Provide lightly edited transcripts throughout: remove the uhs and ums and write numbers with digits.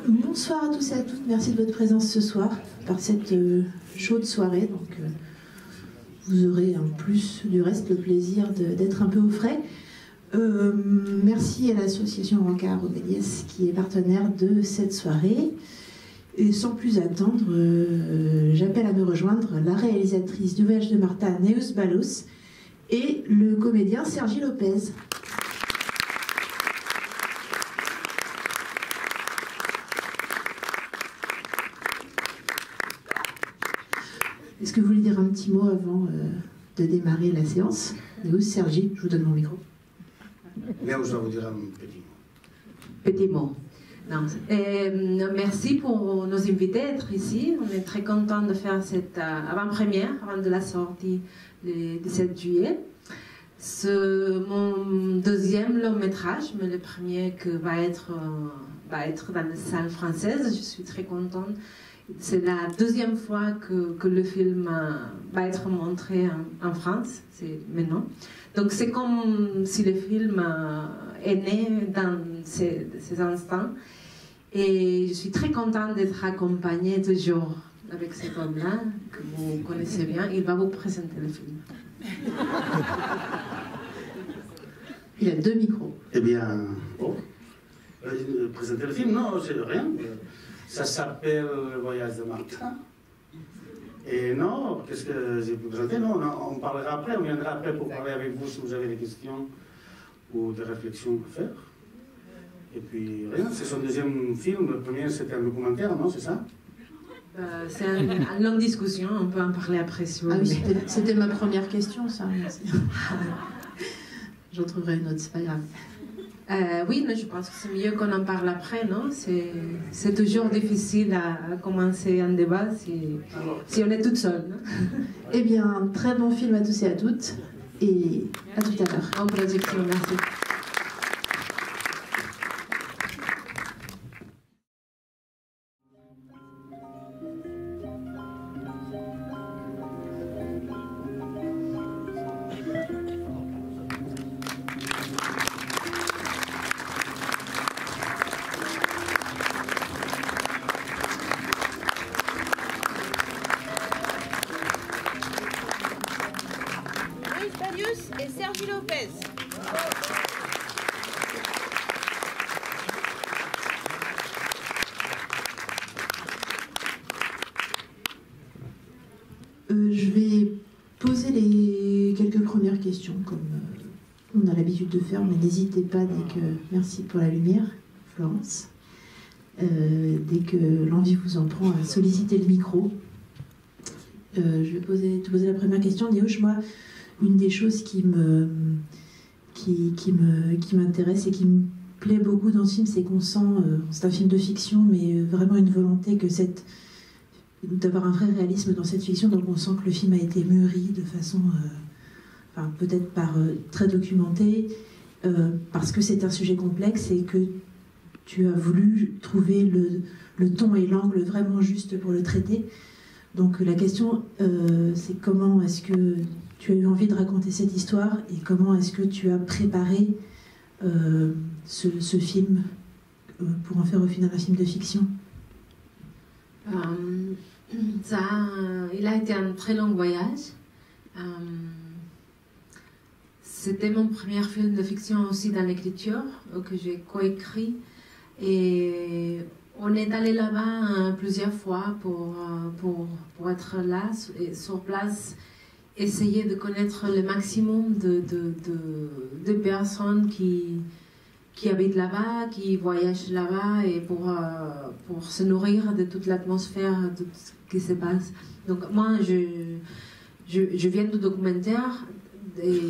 Bonsoir à tous et à toutes, merci de votre présence ce soir par cette chaude soirée. Donc, vous aurez en plus du reste le plaisir d'être un peu au frais. Merci à l'association Rencard Obéliès qui est partenaire de cette soirée. Et sans plus attendre, j'appelle à me rejoindre la réalisatrice du Voyage de Martha, Neus Balos, et le comédien Sergi Lopez. Est-ce que vous voulez dire un petit mot avant de démarrer la séance? Neus, Sergi, je vous donne mon micro. Neus va vous dire un petit mot. Petit mot. Non. Merci pour nous inviter à être ici. On est très content de faire cette avant-première, avant de la sortie le 17 juillet. C'est mon deuxième long métrage, mais le premier qui va être dans les salles françaises. Je suis très contente. C'est la deuxième fois que le film va être montré en France, c'est maintenant. Donc c'est comme si le film est né dans ces instants. Et je suis très contente d'être accompagnée toujours avec cet homme-là, que vous connaissez bien. Il va vous présenter le film. Il a 2 micros. Eh bien, présenter le film, non, c'est rien. Ça s'appelle Le Voyage de Martha. Et non, qu'est-ce que j'ai pu présenter? Non, on parlera après, on viendra après pour parler avec vous si vous avez des questions ou des réflexions à faire. Et puis, rien, c'est son deuxième film. Le premier, c'était un documentaire, non, c'est ça? C'est une longue discussion, on peut en parler après si vous voulez. Ah oui, c'était ma première question, ça. J'en trouverai une autre, c'est pas grave. Oui, mais je pense que c'est mieux qu'on en parle après, non? C'est toujours difficile à commencer un débat si on est toute seule. Eh bien, très bon film à tous et à toutes, et à tout à l'heure. En projection, merci. Et Sergi Lopez. Je vais poser les quelques premières questions, comme on a l'habitude de faire, mais n'hésitez pas dès que... Merci pour la lumière, Florence. Dès que l'envie vous en prend, à solliciter le micro. Je vais te poser la première question. Neus, moi, une des choses qui m'intéresse et qui me plaît beaucoup dans ce film, c'est qu'on sent, c'est un film de fiction, mais vraiment une volonté d'avoir un vrai réalisme dans cette fiction. Donc on sent que le film a été mûri de façon, peut-être très documentée, parce que c'est un sujet complexe et que tu as voulu trouver le ton et l'angle vraiment juste pour le traiter. Donc la question, c'est comment est-ce que tu as eu envie de raconter cette histoire et comment est-ce que tu as préparé ce film pour en faire au final un film de fiction? Il a été un très long voyage. C'était mon premier film de fiction aussi dans l'écriture que j'ai coécrit. Et on est allé là-bas plusieurs fois pour être là, sur place, essayer de connaître le maximum de personnes qui habitent là-bas, qui voyagent là-bas, et pour se nourrir de toute l'atmosphère, de tout ce qui se passe. Donc moi, je viens du documentaire, et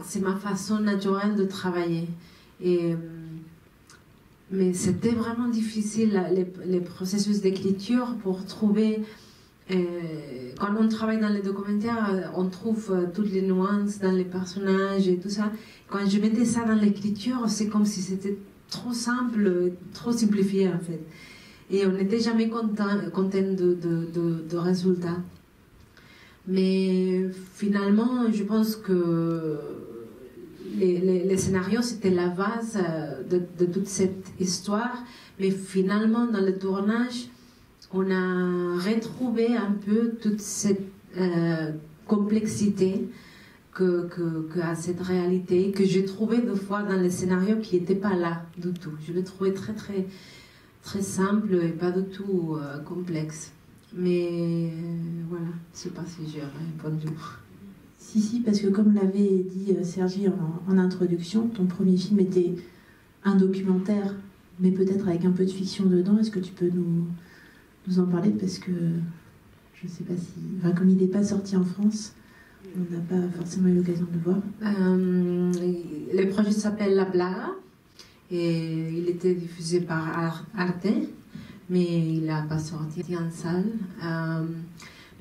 c'est ma façon naturelle de travailler. Mais c'était vraiment difficile, les processus d'écriture, pour trouver... quand on travaille dans les documentaires, on trouve toutes les nuances dans les personnages et tout ça. Quand je mettais ça dans l'écriture, c'est comme si c'était trop simple, trop simplifié en fait. Et on n'était jamais content de résultats. Mais finalement, je pense que les scénarios, c'était la base de toute cette histoire. Mais finalement, dans le tournage, on a retrouvé un peu toute cette complexité que a cette réalité, que j'ai trouvé des fois dans les scénarios qui n'étaient pas là du tout. Je le trouvais très, très, très simple et pas du tout complexe. Mais voilà, je ne sais pas si j'ai répondu. Si, parce que comme l'avait dit Sergi en introduction, ton premier film était un documentaire, mais peut-être avec un peu de fiction dedans. Est-ce que tu peux nous en parler? Parce que je ne sais pas si... Enfin, comme il n'est pas sorti en France, on n'a pas forcément eu l'occasion de le voir. Le projet s'appelle La Blaga et il était diffusé par Arte, mais il n'a pas sorti en salle.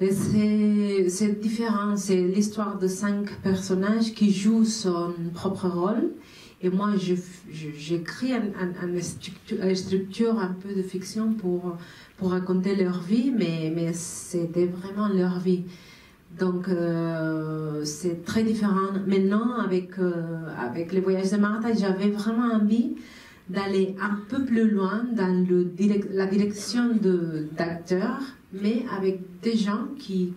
C'est différent, c'est l'histoire de 5 personnages qui jouent son propre rôle. Et moi, j'écris une structure un peu de fiction pour raconter leur vie, mais c'était vraiment leur vie. Donc, c'est très différent. Maintenant, avec Les Voyages de Martha, j'avais vraiment envie d'aller un peu plus loin dans la direction d'acteurs, mais avec des gens qui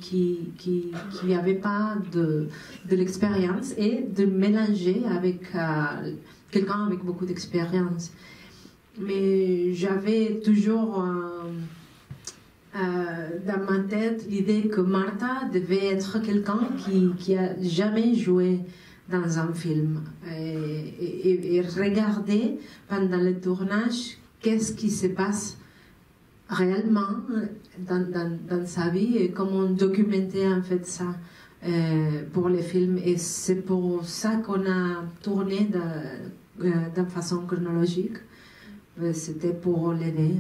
n'avaient pas de l'expérience et de mélanger avec quelqu'un avec beaucoup d'expérience. Mais j'avais toujours dans ma tête l'idée que Martha devait être quelqu'un qui a jamais joué dans un film et regarder pendant le tournage qu'est-ce qui se passe réellement dans sa vie et comment documenter en fait ça pour les films. Et c'est pour ça qu'on a tourné de façon chronologique. C'était pour l'aider.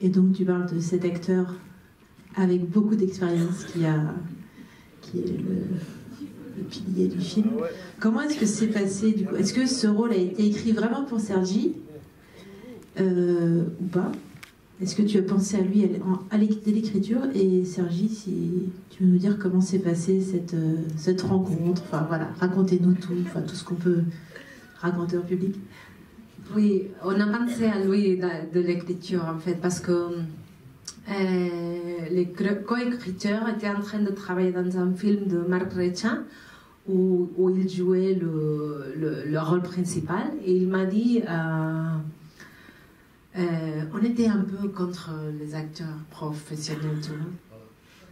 Et donc tu parles de cet acteur avec beaucoup d'expérience qui est le pilier du film. Comment est-ce que c'est passé du coup? Est-ce que ce rôle a été écrit vraiment pour Sergi ou pas? Est-ce que tu as pensé à lui à l'écriture? Et Sergi, si tu veux nous dire comment s'est passée cette rencontre, enfin voilà, racontez-nous tout, enfin tout ce qu'on peut raconter au public. Oui, on a pensé à lui de l'écriture en fait, parce que les co-écriteurs étaient en train de travailler dans un film de Marc Recha où il jouait le rôle principal, et il m'a dit on était un peu contre les acteurs professionnels, tu vois.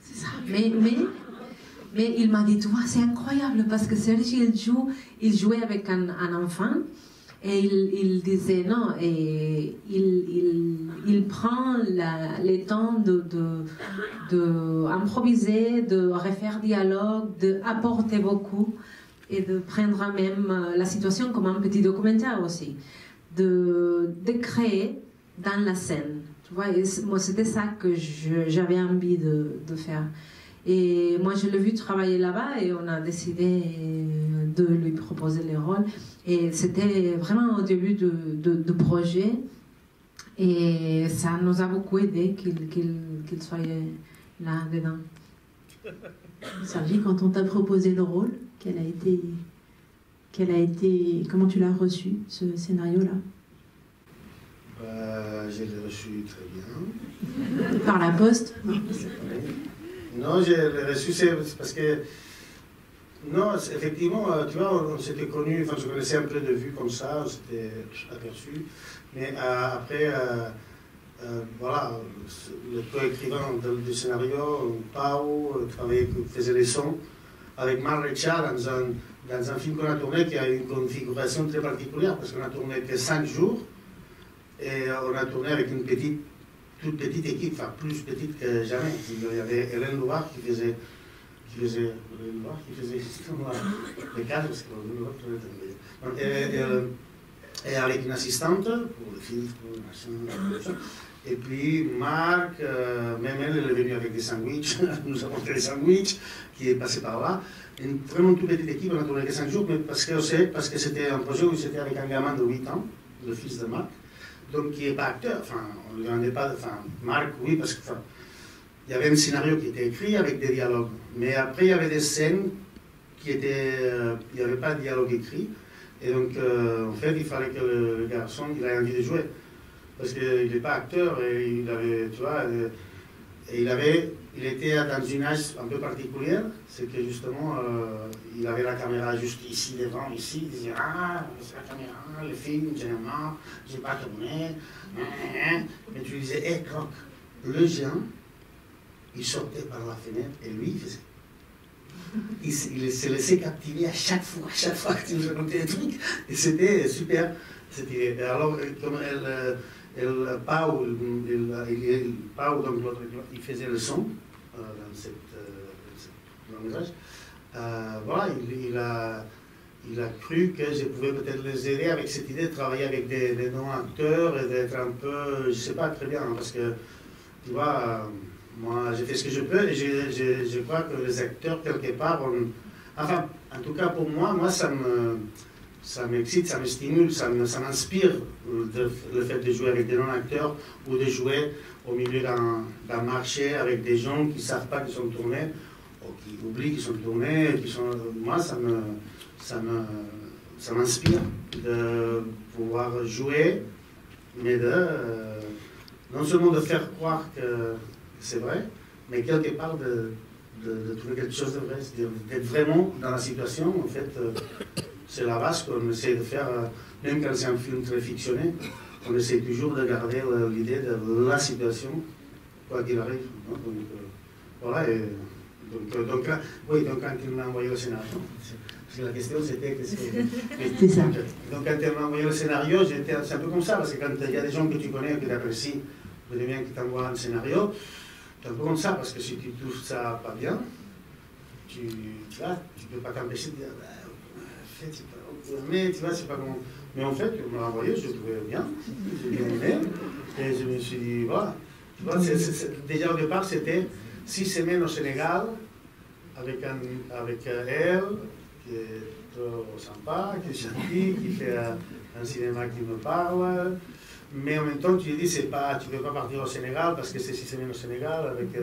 C'est ça. Mais il m'a dit, tu vois, c'est incroyable parce que Sergi, il jouait avec un enfant. Et il disait non, et il prend le temps d'improviser, de refaire dialogue, d'apporter beaucoup et de prendre même la situation comme un petit documentaire aussi, de créer dans la scène. Tu vois, et moi c'était ça que j'avais envie de faire. Et moi je l'ai vu travailler là-bas et on a décidé de lui proposer les rôles. Et c'était vraiment au début du projet, et ça nous a beaucoup aidé qu'il soit là-dedans. Sergi, quand on t'a proposé le rôle, comment tu l'as reçu, ce scénario-là? Je l'ai reçu très bien. Par la poste? Non, je l'ai reçu, c'est parce que... Non, effectivement, tu vois, on s'était connus, enfin, je connaissais un peu de vue comme ça, on s'était aperçu. Mais après, voilà, le co-écrivain du scénario, Pau, faisait les sons avec Marc Recha dans un film qu'on a tourné qui a une configuration très particulière, parce qu'on a tourné que 5 jours, et on a tourné avec une toute petite équipe, enfin plus petite que jamais. Il y avait Hélène Louvard qui faisait les cadres, et avec une assistante pour le filtre, machin, et puis Marc, même elle est venue avec des sandwichs, nous avons fait des sandwichs, qui est passé par là. Une vraiment toute petite équipe, on a tourné que 5 jours, mais parce que c'était un projet où c'était avec un gamin de 8 ans, le fils de Marc, donc qui n'est pas acteur, enfin, on ne lui rendait pas, enfin, Marc, oui, parce que, enfin, il y avait un scénario qui était écrit avec des dialogues, mais après il y avait des scènes il n'y avait pas de dialogue écrit. Et donc, en fait, il fallait que le garçon il ait envie de jouer. Parce qu'il n'est pas acteur et il avait, tu vois, et il était dans une âge un peu particulière. C'est que justement, il avait la caméra juste ici devant, ici. Il disait, ah, c'est la caméra, le film, généralement, je n'ai pas tourné. Et tu lui disais, hé, Croc, le géant, il sortait par la fenêtre et lui, il faisait. Il se laissait captiver à chaque fois que tu nous racontais des trucs. Et c'était super. Alors, comme Pau, donc l'autre, il faisait le son dans le message. Voilà, il a cru que je pouvais peut-être les aider avec cette idée de travailler avec des non-acteurs et d'être un peu, je ne sais pas très bien, parce que, tu vois, moi, j'ai fait ce que je peux et je crois que les acteurs, quelque part, enfin, en tout cas pour moi, ça m'excite, ça me stimule, ça m'inspire le fait de jouer avec des non-acteurs ou de jouer au milieu d'un marché avec des gens qui ne savent pas qu'ils sont tournés ou qui oublient qu'ils sont tournés. Moi, ça m'inspire de pouvoir jouer, mais non seulement de faire croire que c'est vrai, mais quelque part de trouver quelque chose de vrai, c'est-à-dire d'être vraiment dans la situation. En fait, c'est la base qu'on essaie de faire, même quand c'est un film très fictionné, on essaie toujours de garder l'idée de la situation, quoi qu'il arrive. Donc, voilà, et donc quand il m'a envoyé le scénario, parce que la question c'était que c'est ça. Donc quand il m'a envoyé le scénario, c'est un peu comme ça, parce que quand il y a des gens que tu connais, que tu apprécies, ou des gens qui t'envoient un scénario, c'est un peu comme ça, parce que si tu trouves ça pas bien, tu peux pas t'empêcher de dire, mais tu vois, c'est pas comment. Mais en fait, on m'a envoyé, je le trouvais bien, j'ai bien aimé, et je me suis dit, voilà. Tu vois, déjà au départ, c'était 6 semaines au Sénégal, avec elle, qui est trop sympa, qui est gentille, qui fait un cinéma qui me parle. Mais en même temps, tu lui dis, tu ne peux pas partir au Sénégal parce que c'est 6 semaines au Sénégal avec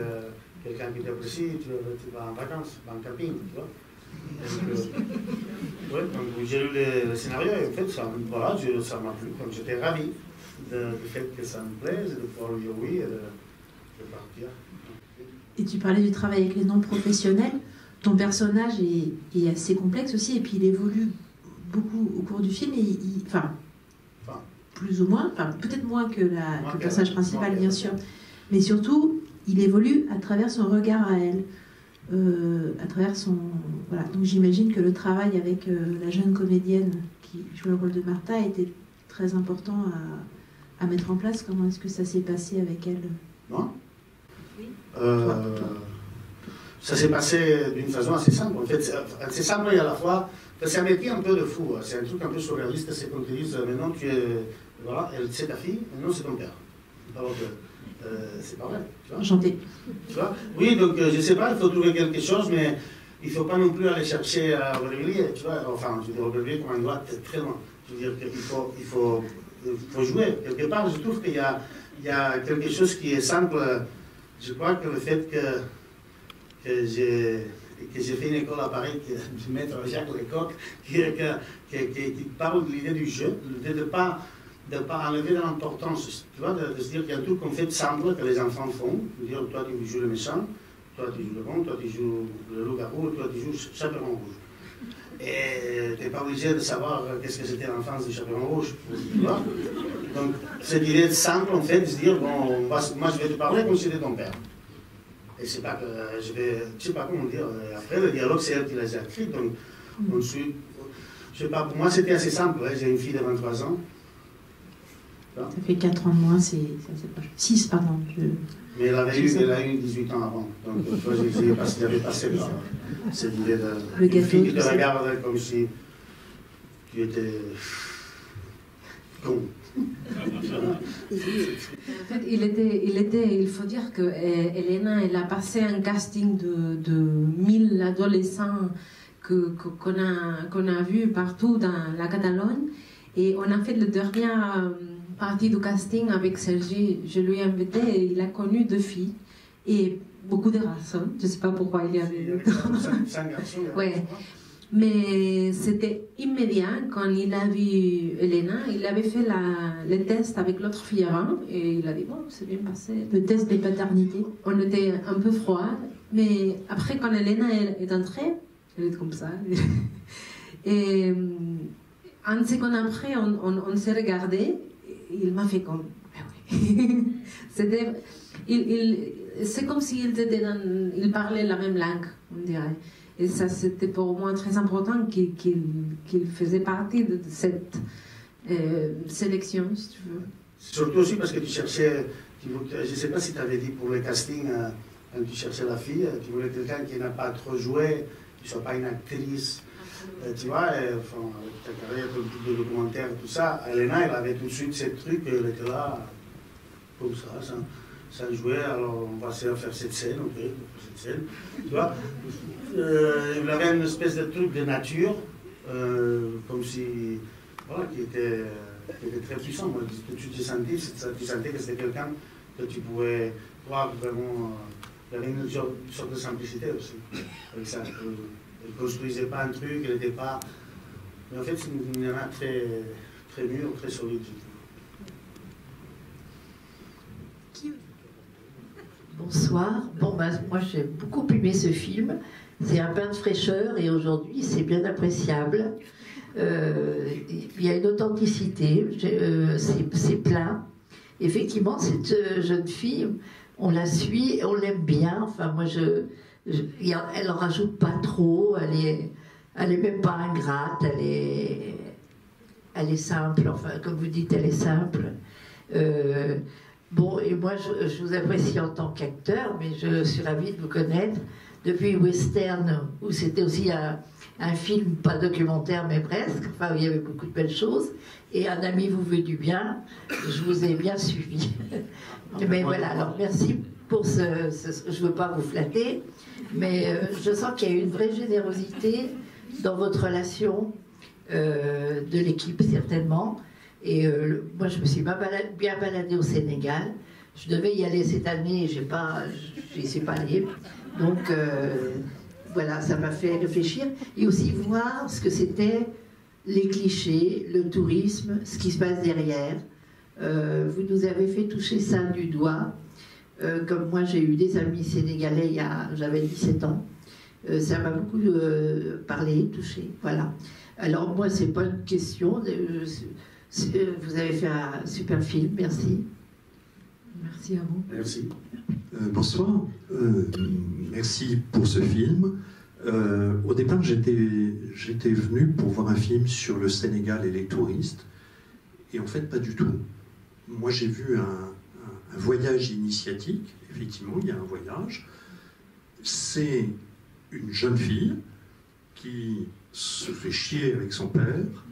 quelqu'un qui t'apprécie, tu vas en vacances, en camping, tu vois. Donc j'ai lu le scénario et en fait, ça m'a plu. Donc j'étais ravi du fait que ça me plaise, de pouvoir lui dire oui et de partir. Et tu parlais du travail avec les non-professionnels. Ton personnage est assez complexe aussi, et puis il évolue beaucoup au cours du film, plus ou moins, peut-être moins que le personnage principal, bien sûr, mais surtout, il évolue à travers son regard à elle, à travers son... Voilà. Donc j'imagine que le travail avec la jeune comédienne qui joue le rôle de Martha était très important à mettre en place. Comment est-ce que ça s'est passé avec elle? Non. Ça s'est passé d'une façon assez simple. En fait, c'est simple et à la fois, c'est un métier un peu de fou. C'est un truc un peu surréaliste. C'est qu'on te dise, maintenant tu es, voilà, c'est ta fille, maintenant c'est ton père. Alors que c'est pas vrai. Tu vois? Enchantée. Tu vois? Oui, donc je sais pas, il faut trouver quelque chose, mais il faut pas non plus aller chercher à Aubervilliers. Tu vois? Enfin, je veux dire, Aubervilliers comme un doigt très loin. Je veux dire qu'il faut jouer. Quelque part, je trouve qu'il y a quelque chose qui est simple. Je crois que le fait que j'ai fait une école à Paris, du maître Jacques Lecoq, qui parle de l'idée du jeu, l'idée de ne pas enlever de l'importance, tu vois, de se dire qu'il y a un truc qu'on fait simple, que les enfants font, de dire toi tu joues le méchant, toi tu joues le bon, toi tu joues le loup-garou, toi tu joues Chaperon Rouge. Et tu n'es pas obligé de savoir qu'est-ce que c'était l'enfance du Chaperon Rouge, tu vois. Donc cette idée simple, en fait, de se dire, bon, moi je vais te parler comme si c'était ton père. Et c'est pas que je sais pas comment dire. Après, le dialogue, c'est elle qui l'a écrit. Donc, je sais pas, pour moi, c'était assez simple. Ouais. J'ai une fille de 23 ans. Ça fait 4 ans de moins, c'est assez proche. 6, pardon. Mais elle a eu 18 ans avant. Donc, j'avais passé cette idée de une fille qui te regarde comme si tu étais con. En fait, il faut dire que Elena, elle a passé un casting de 1000 adolescents qu'on a vu partout dans la Catalogne, et on a fait la dernière partie du casting avec Sergi. Je lui ai invité et il a connu 2 filles et beaucoup de garçons. Je ne sais pas pourquoi il y avait 5 garçons. Ouais. Mais c'était immédiat quand il a vu Elena. Il avait fait le test avec l'autre fille avant et il a dit bon, c'est bien passé. Le test des paternités. On était un peu froid, mais après quand Elena est entrée, elle est comme ça. Et un seconde après, on s'est regardé. Il m'a fait comme c'était, c'est comme s'il il parlait la même langue, on dirait. Et ça, c'était pour moi très important qu'il faisait partie de cette sélection, si tu veux. Surtout aussi parce que tu cherchais, je ne sais pas si tu avais dit pour le casting, quand tu cherchais la fille, tu voulais quelqu'un qui n'a pas trop joué, qui ne soit pas une actrice. Tu vois, enfin, avec ta carrière, tout le type de documentaire, tout ça, Elena, elle avait tout de suite ces trucs, elle était là, comme ça sans jouer, alors on va faire cette scène, ok, cette scène, tu vois. Il avait une espèce de truc de nature, comme si, voilà, qui était très puissant. Moi, tu sentais que c'était quelqu'un que tu pouvais voir vraiment, il y avait une sorte de simplicité aussi, avec ça. Elle ne construisait pas un truc, elle n'était pas... Mais en fait, c'est une nana très, très mûre, très solide. Bonsoir. Bon, moi, j'ai beaucoup aimé ce film. C'est un bain de fraîcheur et aujourd'hui, c'est bien appréciable. Il y a une authenticité, c'est plein. Effectivement, cette jeune fille, on la suit, on l'aime bien. Enfin, moi, elle en rajoute pas trop, elle est même pas ingrate, elle est simple, enfin comme vous dites, elle est simple. Bon, et moi je vous apprécie en tant qu'acteur, mais je suis ravie de vous connaître depuis Western, où c'était aussi un film, pas documentaire, mais presque, enfin où il y avait beaucoup de belles choses, et Un ami vous veut du bien, je vous ai bien suivi. Mais voilà, alors merci pour je ne veux pas vous flatter, mais je sens qu'il y a une vraie générosité dans votre relation, de l'équipe certainement. Et moi, je me suis bien baladée au Sénégal. Je devais y aller cette année, je n'y suis pas allée. Donc voilà, ça m'a fait réfléchir. Et aussi voir ce que c'était les clichés, le tourisme, ce qui se passe derrière. Vous nous avez fait toucher ça du doigt. Comme moi, j'ai eu des amis sénégalais j'avais 17 ans. Ça m'a beaucoup parlé, touché. Voilà. Alors moi, c'est pas une question. Vous avez fait un super film, merci. Merci à vous. Merci. Bonsoir. Merci pour ce film. Au départ, j'étais venu pour voir un film sur le Sénégal et les touristes. Et en fait, pas du tout. Moi, j'ai vu un voyage initiatique. Effectivement, il y a un voyage. C'est une jeune fille qui se fait chier avec son père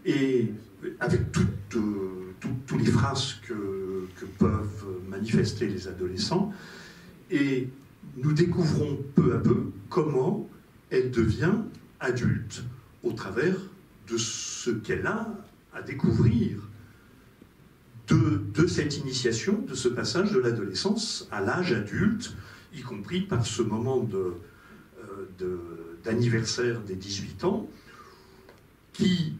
et avec tous les phrases que peuvent manifester les adolescents. Et nous découvrons peu à peu comment elle devient adulte au travers de ce qu'elle a à découvrir de cette initiation, de ce passage de l'adolescence à l'âge adulte, y compris par ce moment d'anniversaire des 18 ans, qui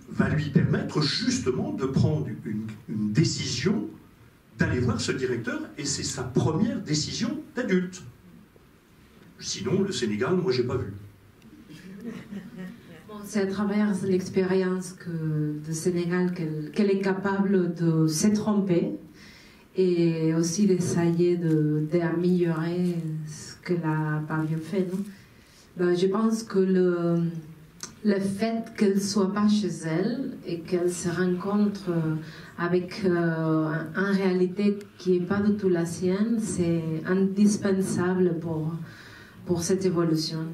va lui permettre justement de prendre une décision d'aller voir ce directeur, et c'est sa première décision d'adulte. Sinon, le Sénégal, moi, j'ai pas vu. C'est à travers l'expérience du Sénégal qu'elle est capable de se tromper et aussi d'essayer d'améliorer ce qu'elle a pas bien fait. Non? Ben, je pense que le fait qu'elle ne soit pas chez elle et qu'elle se rencontre avec une réalité qui n'est pas du tout la sienne, c'est indispensable pour cette évolution.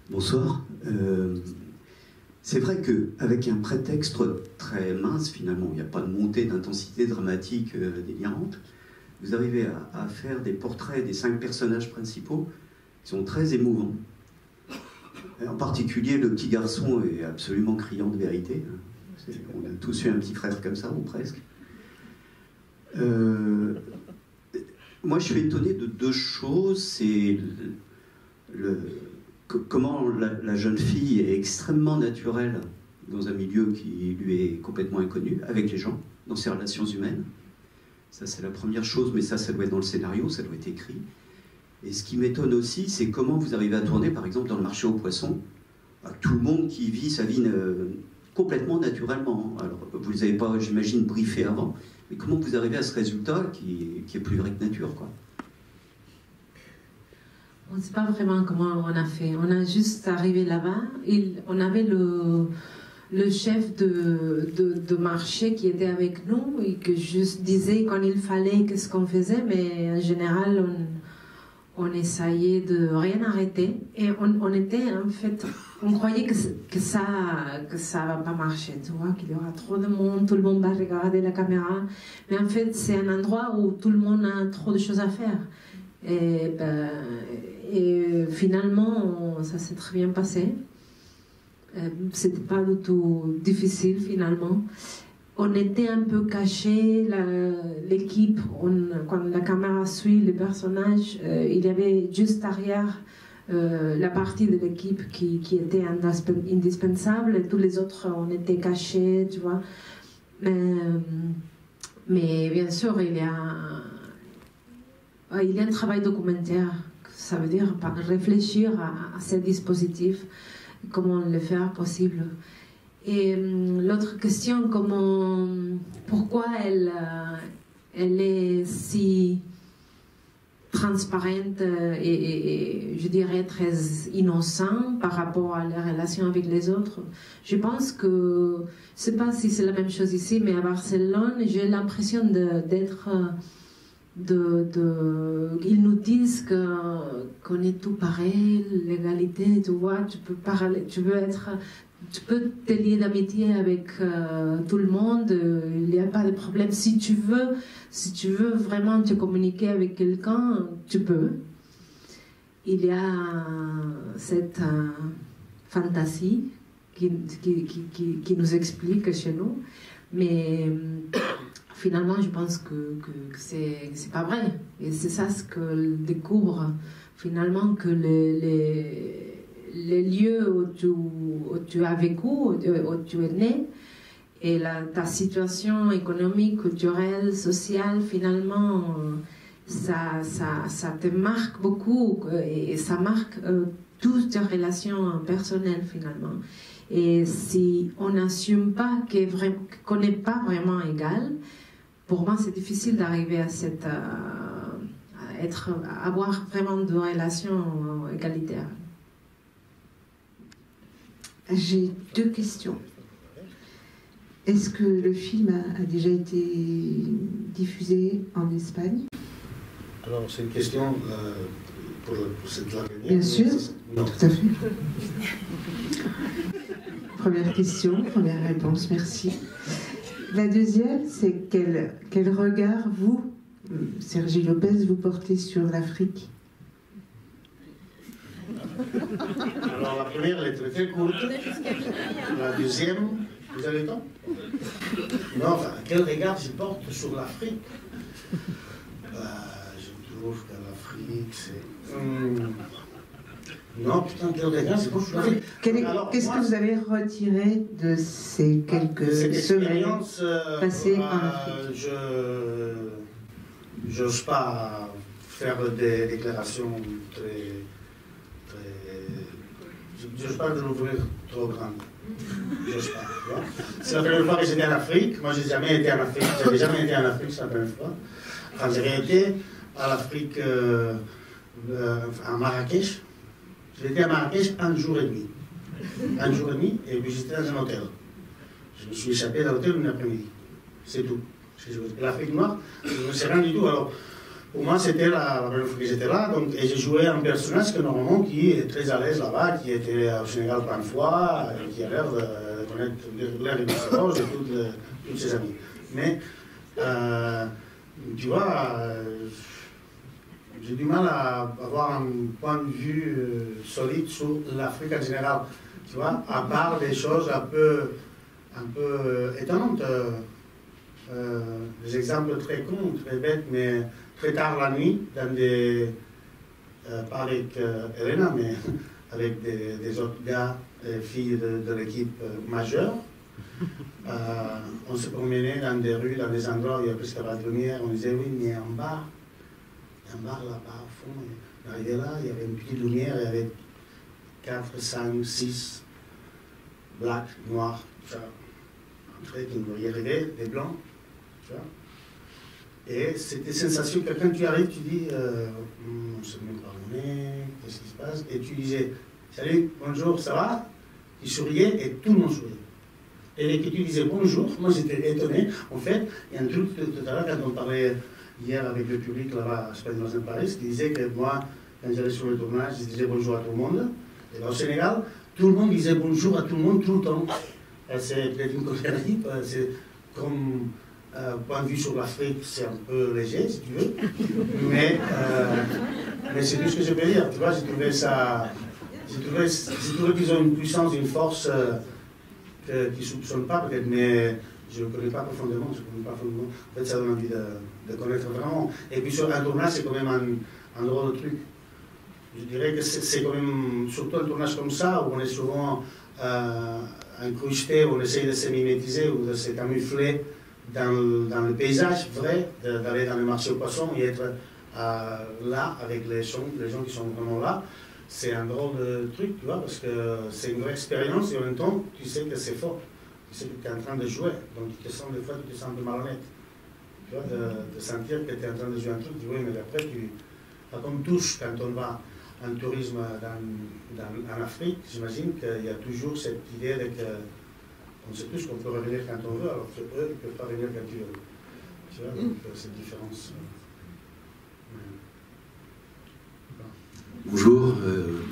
Bonsoir. C'est vrai qu'avec un prétexte très mince, finalement, il n'y a pas de montée d'intensité dramatique délirante, vous arrivez à faire des portraits des 5 personnages principaux qui sont très émouvants. En particulier, le petit garçon est absolument criant de vérité. On a tous eu un petit frère comme ça, ou presque. Moi, je suis étonné de 2 choses. C'est comment la jeune fille est extrêmement naturelle dans un milieu qui lui est complètement inconnu, avec les gens, dans ses relations humaines. Ça, c'est la première chose, mais ça doit être dans le scénario, ça doit être écrit. Et ce qui m'étonne aussi, c'est comment vous arrivez à tourner, par exemple, dans le marché aux poissons, à tout le monde qui vit sa vie complètement naturellement. Alors, vous n'avez pas, j'imagine, briefé avant, mais comment vous arrivez à ce résultat qui est plus vrai que nature, quoi? On ne sait pas vraiment comment on a fait. On a juste arrivé là-bas. On avait le chef de marché qui était avec nous et qui juste disait quand il fallait qu'est-ce qu'on faisait, mais en général, on essayait de rien arrêter. Et on était, en fait, on croyait que ça va pas marcher, tu vois, qu'il y aura trop de monde, tout le monde va regarder la caméra. Mais en fait, c'est un endroit où tout le monde a trop de choses à faire. Et finalement, ça s'est très bien passé. C'était pas du tout difficile finalement. On était un peu cachés, l'équipe, quand la caméra suit les personnages, il y avait juste derrière la partie de l'équipe qui était indispensable, et tous les autres, on était cachés, tu vois. Mais bien sûr, il y a un travail documentaire, ça veut dire réfléchir à ces dispositifs, comment le faire possible. Et l'autre question, pourquoi elle est si transparente et je dirais très innocente par rapport à la relation avec les autres. Je pense que, je ne sais pas si c'est la même chose ici, mais à Barcelone, j'ai l'impression d'être... ils nous disent qu'on est tout pareil, l'égalité, tu vois, tu peux te lier d'amitié avec tout le monde, il n'y a pas de problème. Si tu veux vraiment te communiquer avec quelqu'un, tu peux. Il y a cette fantaisie qui nous explique chez nous, mais finalement, je pense que c'est pas vrai. Et c'est ça ce que découvre finalement, que les lieux où tu as vécu, où tu es né, et ta situation économique, culturelle, sociale, finalement, ça te marque beaucoup, et ça marque toutes tes relations personnelles finalement. Et si on n'assume pas qu'on n'est pas vraiment égal, pour moi, c'est difficile d'arriver à avoir vraiment de relations égalitaires. J'ai deux questions. Est-ce que le film a déjà été diffusé en Espagne? Alors, c'est une question pour cette langue. Bien sûr, non. Tout à fait. Première question, première réponse, merci. La deuxième, c'est quel regard vous, Sergi Lopez, vous portez sur l'Afrique? Alors, la première, elle est très courte. La deuxième, vous avez le temps? Non, enfin, quel regard je porte sur l'Afrique? Je trouve que l'Afrique, c'est... Non, putain, quel regard je porte sur l'Afrique? Qu'est-ce que vous avez retiré de ces quelques semaines passées en Afrique? Je n'ose pas faire des déclarations très... Je n'ose pas de l'ouvrir trop grande. J'ose pas. C'est la première fois que j'étais en Afrique. Moi, je n'ai jamais été en Afrique. Je n'avais jamais été en Afrique, c'est la première fois. Quand j'ai été à l'Afrique, à Marrakech, j'étais à Marrakech un jour et demi. Un jour et demi, et puis j'étais dans un hôtel. Je me suis échappé de l'hôtel une après-midi. C'est tout. L'Afrique noire, je ne sais rien du tout. Alors, pour moi, c'était la première fois que j'étais là, donc, et j'ai joué un personnage que normalement qui est très à l'aise là-bas, qui était au Sénégal plein de fois, qui a l'air de connaître l'air de Roche et toutes ses amies. Mais, tu vois, j'ai du mal à avoir un point de vue solide sur l'Afrique en général, tu vois, à part des choses un peu étonnantes. Des exemples très cons, très bêtes, mais très tard la nuit, pas avec Elena, mais avec des autres gars et filles de l'équipe majeure. On se promenait dans des rues, dans des endroits où il y a presque pas de lumière. On disait oui, mais un bar là-bas au fond. Et on arrivait là, il y avait une petite lumière, il y avait 4, 5, 6 blacks, noirs, tu vois, entrés qui nous regardaient, des blancs, tu vois. Et c'était une sensation que quand tu arrives, tu dis, on ne sait même pas où on est, qu'est-ce qui se passe, et tu disais, salut, bonjour, ça va? Tu souriais et tout le monde souriait. Et dès que tu disais bonjour, moi j'étais étonné. En fait, il y a un truc tout à l'heure, quand on parlait hier avec le public là-bas, je sais pas, dans un Paris, qui disait que moi, quand j'allais sur le tournage, je disais bonjour à tout le monde. Et au Sénégal, tout le monde disait bonjour à tout le monde tout le temps. C'est peut-être une connerie, c'est comme point de vue sur l'Afrique, c'est un peu léger, si tu veux. Mais c'est tout ce que je peux dire. Tu vois, j'ai trouvé ça. J'ai trouvé qu'ils ont une puissance, une force qu'ils ne soupçonnent pas peut-être, mais je ne connais pas profondément. En fait, ça donne envie de connaître vraiment. Et puis sur un tournage, c'est quand même un drôle de truc. Je dirais que c'est quand même, surtout un tournage comme ça, où on est souvent incrusté, où on essaye de se mimétiser ou de se camoufler dans le paysage vrai, d'aller dans le marché aux poissons et être là avec les gens qui sont vraiment là. C'est un drôle de truc, tu vois, parce que c'est une vraie expérience et en même temps, tu sais que c'est fort. Tu sais que tu es en train de jouer. Donc, des fois, tu te sens un peu malhonnête. Tu vois, de sentir que tu es en train de jouer un truc, tu dis, oui, mais après, comme tous, quand on va en tourisme en Afrique, j'imagine qu'il y a toujours cette idée qu'on sait tous qu'on peut revenir quand on veut, alors qu'eux, ils ne peuvent pas venir quand ils veulent. Tu vois, donc cette différence. Bonjour,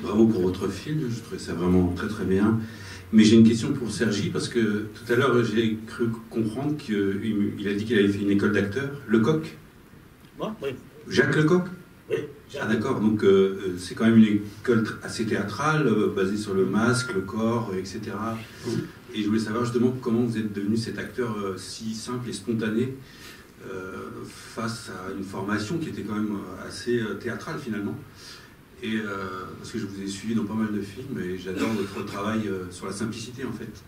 bravo pour votre film, je trouvais ça vraiment très très bien. Mais j'ai une question pour Sergi, parce que tout à l'heure j'ai cru comprendre qu'il a dit qu'il avait fait une école d'acteur, Lecoq. Moi, oui. Jacques Lecoq? Oui, Jacques. Ah d'accord, donc c'est quand même une école assez théâtrale, basée sur le masque, le corps, etc. Et je voulais savoir justement comment vous êtes devenu cet acteur si simple et spontané face à une formation qui était quand même assez théâtrale finalement. Et parce que je vous ai suivi dans pas mal de films et j'adore votre travail sur la simplicité en fait,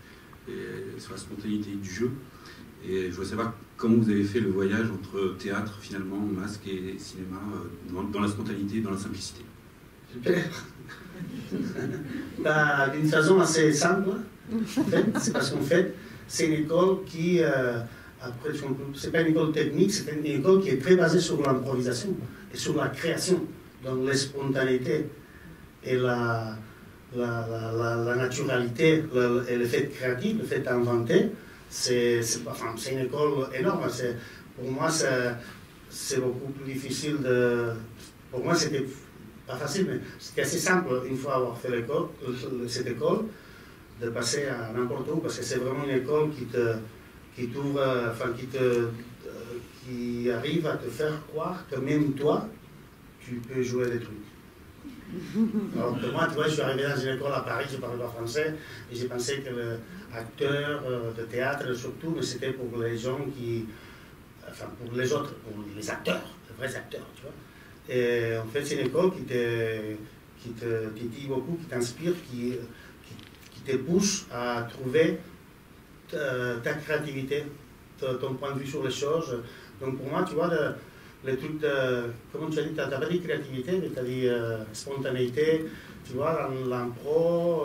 et sur la spontanéité du jeu. Et je voulais savoir comment vous avez fait le voyage entre théâtre finalement, masque et cinéma, dans la spontanéité, dans la simplicité. Super. D'une façon assez simple, en fait, c'est parce qu'en fait, c'est une école qui, après, c'est pas une école technique, c'est une école qui est très basée sur l'improvisation et sur la création. Donc la spontanéité et la naturalité et le fait créatif, le fait d'inventer, c'est une école énorme. Pour moi, c'est beaucoup plus difficile Pour moi, c'était pas facile, mais c'était assez simple, une fois avoir fait cette école, de passer à n'importe où, parce que c'est vraiment une école qui arrive à te faire croire que même toi, tu peux jouer des trucs. Alors que moi, tu vois, je suis arrivé dans une école à Paris, je ne parlais pas français, et j'ai pensé que l'acteur de théâtre, surtout, mais c'était pour les gens pour les autres, pour les acteurs, les vrais acteurs, tu vois. Et en fait, c'est une école qui te dit beaucoup, qui t'inspire, qui te pousse à trouver ta créativité, ton point de vue sur les choses. Donc pour moi, tu vois, les trucs comment tu as dit, tu n'as pas dit créativité, mais tu as dit spontanéité, tu vois, l'impro,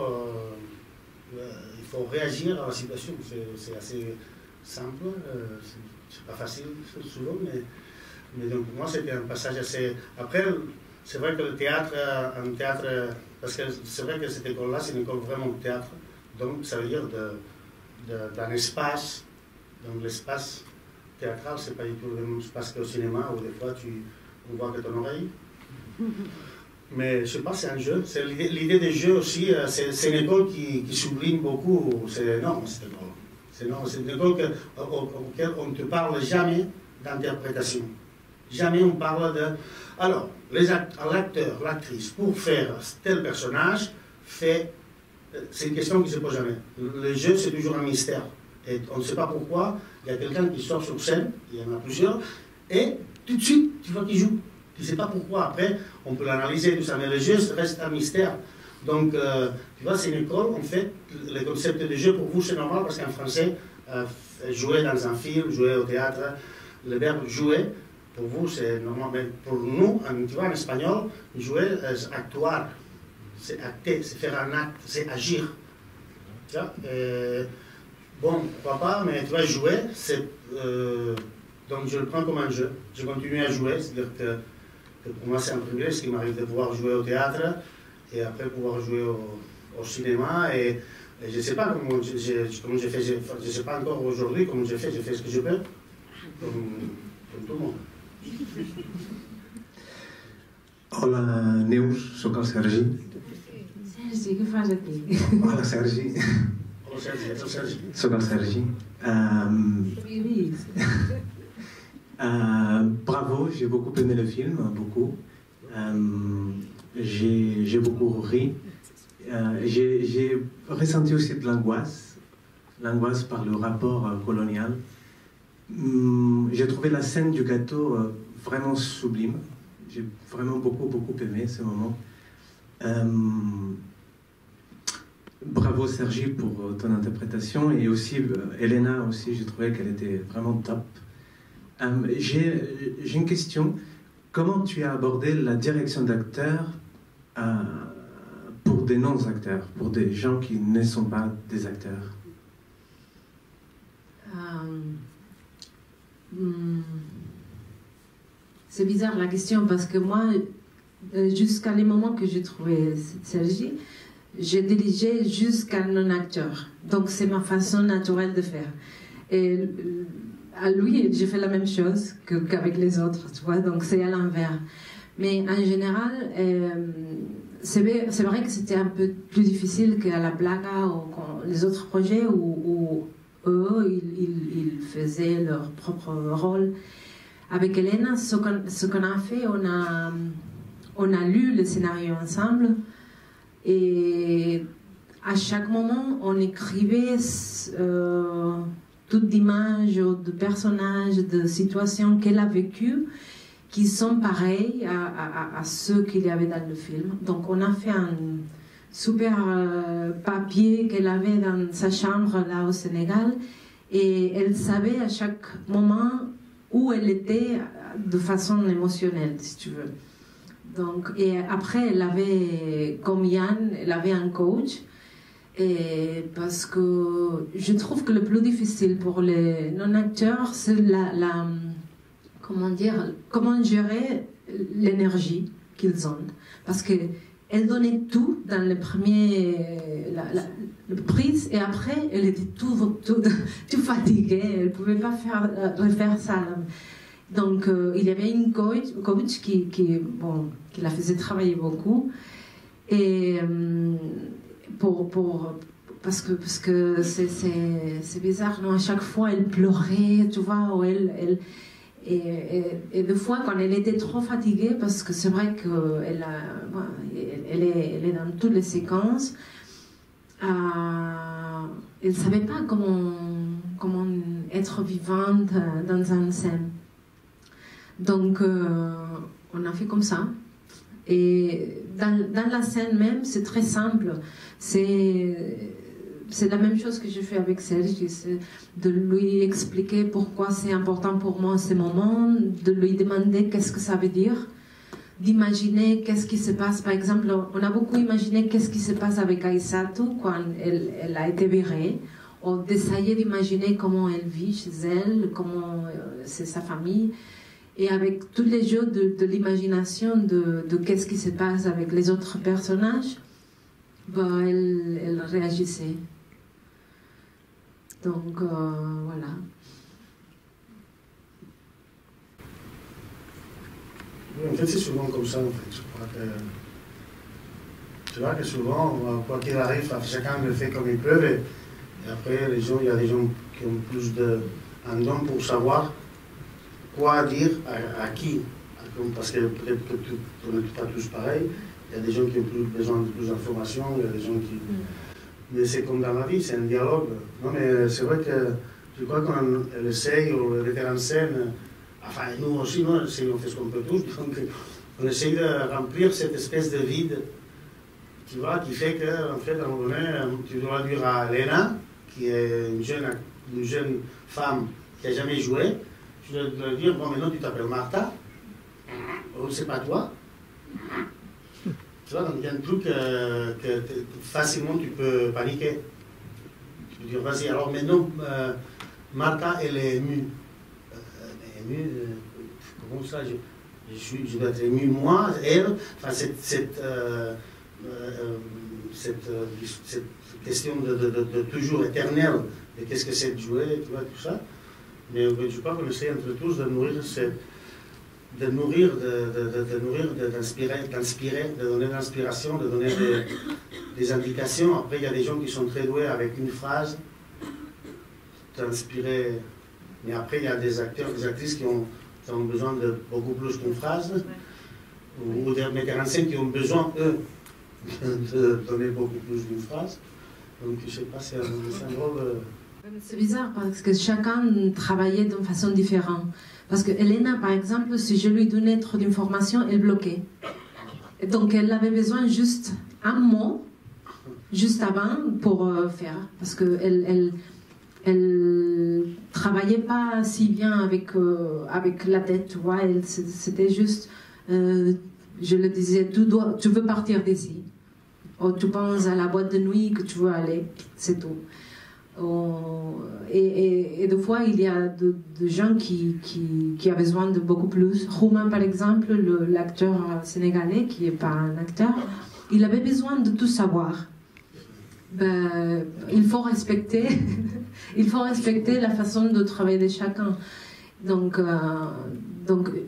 il faut réagir à la situation, c'est assez simple, c'est pas facile souvent, mais donc pour moi c'était un passage assez... Après, c'est vrai que le théâtre, parce que c'est vrai que cette école-là, c'est une école vraiment de théâtre, donc ça veut dire d'un espace, donc l'espace théâtral, c'est pas du tout le même espace qu'au cinéma, où des fois on voit que ton oreille. Mais je sais pas, c'est un jeu. L'idée des jeux aussi, c'est une école qui sublime beaucoup. C'est énorme cette école. C'est énorme. C'est une école auquel on ne te parle jamais d'interprétation. Jamais on parle de... Alors, l'acteur, l'actrice, pour faire tel personnage, c'est une question qui ne se pose jamais. Le jeu, c'est toujours un mystère. Et on ne sait pas pourquoi, il y a quelqu'un qui sort sur scène, il y en a plusieurs, et tout de suite, tu vois qu'il joue. Tu ne sais pas pourquoi. Après, on peut l'analyser, tout ça, mais le jeu reste un mystère. Donc, tu vois, c'est une école, en fait, le concept de jeu, pour vous, c'est normal, parce qu'en français, jouer dans un film, jouer au théâtre, le verbe jouer, pour vous, c'est normal. Mais pour nous, tu vois, en espagnol, jouer, c'est actuar, c'est acter, c'est faire un acte, c'est agir. Tu vois, bon, pourquoi pas, mais tu vois, jouer, c'est... donc, je le prends comme un jeu. Je continue à jouer, c'est-à-dire que pour moi, c'est un privilège, ce qui m'arrive de pouvoir jouer au théâtre, et après pouvoir jouer au cinéma, et je ne sais pas comment j'ai fait, je ne sais pas encore aujourd'hui comment j'ai fait ce que je peux, comme tout le monde. Hola, Neus, soc el Sergi. Sergi, què fas aquí? Hola, Sergi. Hola, Sergi, ets el Sergi. Soc el Sergi. Bravo, j'ai beaucoup aimé le film, beaucoup. J'ai beaucoup ri. J'ai ressenti aussi de l'angoisse par le rapport colonial. J'ai trouvé la scène du gâteau vraiment sublime. J'ai vraiment beaucoup aimé ce moment. Bravo Sergi pour ton interprétation, et aussi Elena aussi, j'ai trouvé qu'elle était vraiment top. J'ai une question. Comment tu as abordé la direction d'acteurs pour des non-acteurs, pour des gens qui ne sont pas des acteurs? C'est bizarre la question, parce que moi, jusqu'à les moments que j'ai trouvé Sergi, j'ai dirigé jusqu'à non-acteur. Donc c'est ma façon naturelle de faire. Et à lui, j'ai fait la même chose qu'avec les autres, tu vois, donc c'est à l'envers. Mais en général, c'est vrai que c'était un peu plus difficile qu'à la Blaga ou les autres projets où eux, ils faisaient leur propre rôle. Avec Elena, ce qu'on a fait, on a lu le scénario ensemble, et à chaque moment, on écrivait toutes d'images, de personnages, de situations qu'elle a vécues, qui sont pareilles à ceux qu'il y avait dans le film. Donc on a fait un super papier qu'elle avait dans sa chambre là au Sénégal, et elle savait à chaque moment où elle était de façon émotionnelle, si tu veux. Donc, et après, elle avait, comme Yann, elle avait un coach. Et parce que je trouve que le plus difficile pour les non-acteurs, c'est comment gérer l'énergie qu'ils ont. Parce qu'elle donnait tout dans le premier prise, et après, elle était tout fatiguée, elle ne pouvait pas refaire ça. Donc, il y avait une coach qui la faisait travailler beaucoup. Et parce que c'est bizarre, non? À chaque fois, elle pleurait, tu vois, ou et des fois, quand elle était trop fatiguée, parce que c'est vrai qu'elle est dans toutes les séquences, elle ne savait pas comment être vivante dans une scène. Donc, on a fait comme ça. Et dans la scène même, c'est très simple. C'est la même chose que j'ai fait avec Sergi, c'est de lui expliquer pourquoi c'est important pour moi ce moment, de lui demander qu'est-ce que ça veut dire, d'imaginer qu'est-ce qui se passe. Par exemple, on a beaucoup imaginé qu'est-ce qui se passe avec Aïssatou quand elle a été virée, ou d'essayer d'imaginer comment elle vit chez elle, comment c'est sa famille. Et avec tous les jeux de l'imagination de qu'est-ce qui se passe avec les autres personnages, elle réagissait. Donc, voilà. En fait, c'est souvent comme ça, en fait. Tu vois que souvent, quoi qu'il arrive, chacun le fait comme il peut. Et après, il y a des gens qui ont plus un don pour savoir quoi dire à qui. Parce que peut-être que on n'est pas tous pareils. Il y a des gens qui ont besoin de plus d'informations, il y a des gens qui... Mais c'est comme dans la vie, c'est un dialogue. Non, mais c'est vrai que je crois qu'on essaye, on était en scène, enfin nous aussi, on fait ce qu'on peut tous, donc on essaye de remplir cette espèce de vide tu vois, qui fait qu'en fait, à un moment donné, tu dois dire à Lena, qui est une jeune femme qui n'a jamais joué, tu dois dire, bon, maintenant tu t'appelles Martha, c'est pas toi. Tu vois, donc il y a un truc que facilement tu peux paniquer. Tu peux dire, vas-y, alors maintenant, Martha, elle est émue. Comment ça, je dois être ému, moi, elle, enfin, cette question de toujours éternelle, de qu'est-ce que c'est de jouer, tu vois, tout ça. Mais je crois qu'on essaie entre tous de nourrir, d'inspirer, de donner de l'inspiration, de donner des indications. Après, il y a des gens qui sont très doués avec une phrase, d'inspirer. Mais après, il y a des acteurs, des actrices qui ont besoin de beaucoup plus qu'une phrase, ou des metteurs en scène qui ont besoin, eux, de donner beaucoup plus d'une phrase. Donc, je ne sais pas, c'est un drôle. C'est bizarre parce que chacun travaillait d'une façon différente. Parce que Elena, par exemple, si je lui donnais trop d'informations, elle bloquait. Et donc, elle avait besoin juste un mot, juste avant, pour faire. Parce qu'elle elle travaillait pas si bien avec la tête, tu vois. C'était juste, je le disais, tu veux partir d'ici. Ou tu penses à la boîte de nuit que tu veux aller, c'est tout. Et des fois, il y a de gens qui ont besoin de beaucoup plus. Roumain, par exemple, l'acteur sénégalais, qui n'est pas un acteur, il avait besoin de tout savoir. Ben, il faut respecter la façon de travailler de chacun. Donc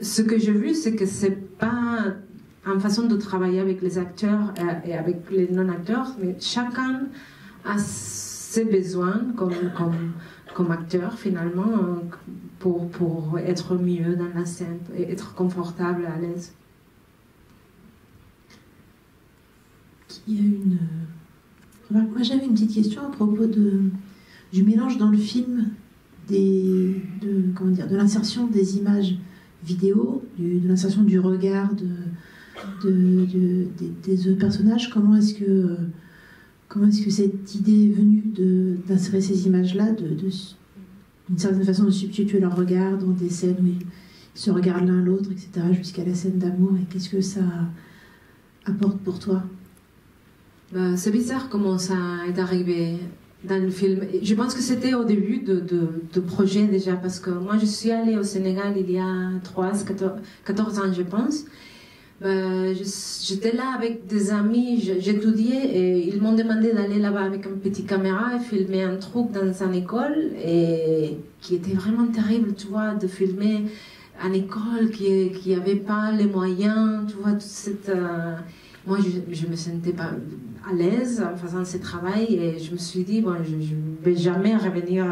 ce que j'ai vu, c'est que c'est pas une façon de travailler avec les acteurs et avec les non-acteurs, mais chacun a ses besoins comme acteur, finalement, pour être mieux dans la scène et être confortable, à l'aise. Il y a une... Moi, j'avais une petite question à propos du mélange dans le film de l'insertion des images vidéo, de l'insertion du regard des autres personnages. Comment est-ce que cette idée est venue d'insérer ces images-là, d'une certaine façon de substituer leur regard dans des scènes où ils se regardent l'un l'autre, etc., jusqu'à la scène d'amour, et qu'est-ce que ça apporte pour toi? C'est bizarre comment ça est arrivé dans le film. Je pense que c'était au début de projet déjà, parce que moi je suis allée au Sénégal il y a 14 ans, je pense. J'étais là avec des amis, j'étudiais et ils m'ont demandé d'aller là-bas avec une petite caméra et filmer un truc dans une école, et qui était vraiment terrible, tu vois, de filmer une école qui n'avait pas les moyens, tu vois, toute cette... Moi, je me sentais pas à l'aise en faisant ce travail, et je me suis dit, bon, je ne vais jamais revenir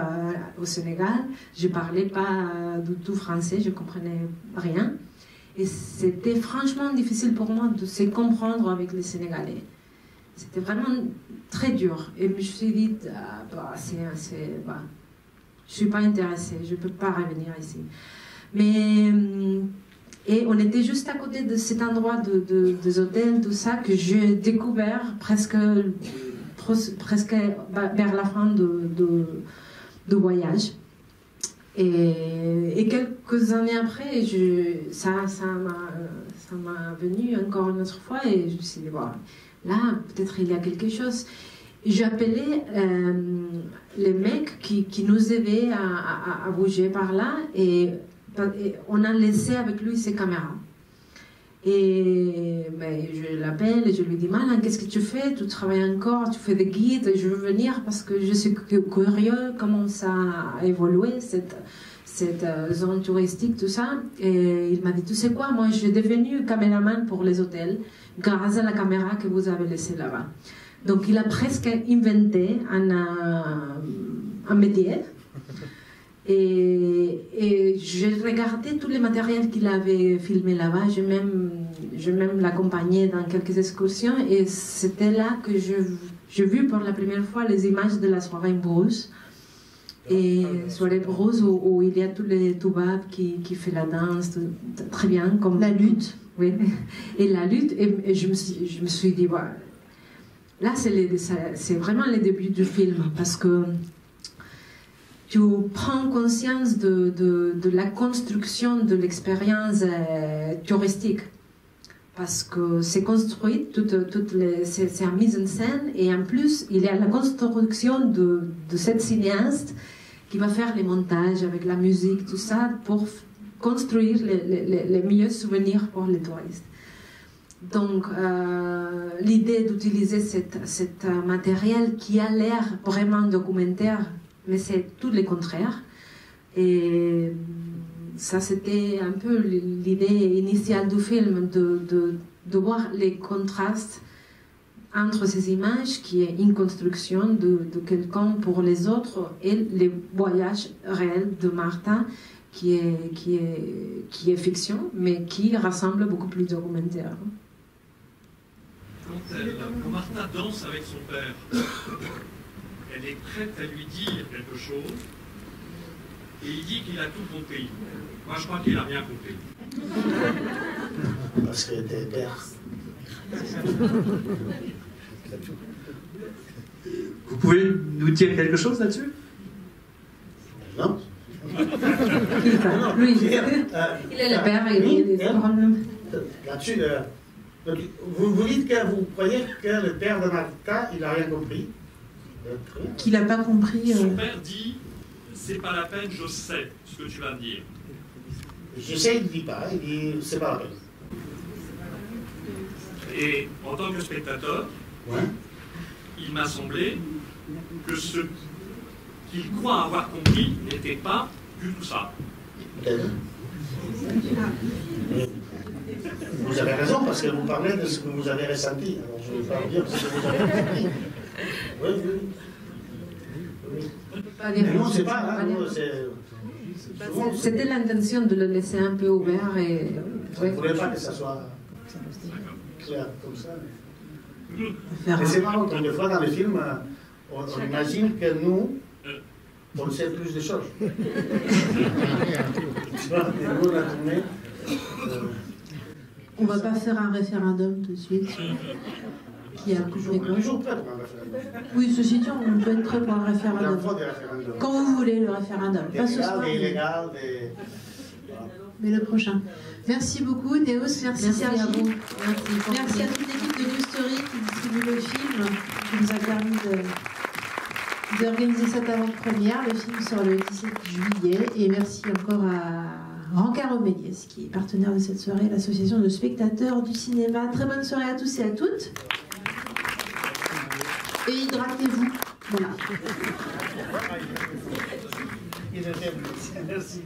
au Sénégal. Je ne parlais pas du tout français, je ne comprenais rien. Et c'était franchement difficile pour moi de se comprendre avec les Sénégalais. C'était vraiment très dur. Et je me suis dit, je ne suis pas intéressée, je ne peux pas revenir ici. Mais... Et on était juste à côté de cet endroit des hôtels, tout ça, que j'ai découvert presque vers la fin du voyage. Et quelques années après, ça m'a venu encore une autre fois, et je me suis dit, bon, là, peut-être il y a quelque chose. J'ai appelé les mecs qui nous aidaient à bouger par là, et on a laissé avec lui ses caméras. Et je l'appelle et je lui dis, Malin, qu'est-ce que tu fais? Tu travailles encore, tu fais des guides, je veux venir parce que je suis curieux comment ça a évolué, cette zone touristique, tout ça. Et il m'a dit, tu sais quoi, moi je suis devenu caméraman pour les hôtels grâce à la caméra que vous avez laissée là-bas. Donc il a presque inventé un métier. Et j'ai regardé tous les matériels qu'il avait filmés là-bas. J'ai même l'accompagné dans quelques excursions. Et c'était là que j'ai vu pour la première fois les images de la soirée Brousse. Et soirée Brousse où il y a tous les toubabs qui font la danse, très bien. Comme la lutte. Oui, et la lutte. Et je me suis dit, voilà. là, c'est vraiment le début du film, parce que tu prends conscience de la construction de l'expérience touristique. Parce que c'est construit, c'est en mise en scène, et en plus, il y a la construction de cette cinéaste qui va faire les montages avec la musique, tout ça, pour construire les meilleurs souvenirs pour les touristes. Donc, l'idée d'utiliser cet matériel qui a l'air vraiment documentaire, mais c'est tout le contraire. Et ça, c'était un peu l'idée initiale du film, de voir les contrastes entre ces images, qui est une construction de quelqu'un pour les autres, et les voyages réels de Martha, qui est fiction, mais qui rassemble beaucoup plus de documentaire. Quand Martha danse avec son père, elle est prête à lui dire quelque chose, et il dit qu'il a tout compris. Moi, je crois qu'il a rien compris. Parce que t'es père. Vous pouvez nous dire quelque chose là-dessus? Non. Lui, il est le père, il est là-dessus. Vous dites que vous croyez que le père de Martha, il n'a rien compris. Qu'il n'a pas compris. Son père dit, c'est pas la peine, je sais ce que tu vas me dire. Je sais, il ne dit pas, il dit, c'est pas la peine. Et en tant que spectateur, Ouais. il m'a semblé que ce qu'il croit avoir compris n'était pas du tout ça. Vous avez raison, parce que vous parlez de ce que vous avez ressenti. Alors, je ne vais pas vous dire ce que vous avez compris. Oui, oui. Mais nous, c'est pas, hein, nous, c'était l'intention de le laisser un peu ouvert. Et vous ne voulez pas que ça soit clair comme ça. Mais c'est marrant, des fois dans les films, on imagine que nous, on sait plus de choses. Tu vois, et nous, on a tourné. On va pas faire un référendum tout de suite. Qui a coupé quoi? Toujours prêt pour un référendum. Oui, ceci dit, on peut être prêt pour un Il en référendum. faut des référendums. Quand vous voulez, le référendum. Pas ce soir. Des illégales, des... Mais le prochain. Merci beaucoup, Néos. Merci Merci Sergi. à vous. Merci à toute l'équipe de New Story qui distribue le film, qui nous a permis d'organiser cette avant-première. Le film sort le 17 juillet. Et merci encore à Rancaro Méliès, qui est partenaire de cette soirée, l'association de spectateurs du cinéma. Très bonne soirée à tous et à toutes. Et hydratez-vous. Voilà. Merci.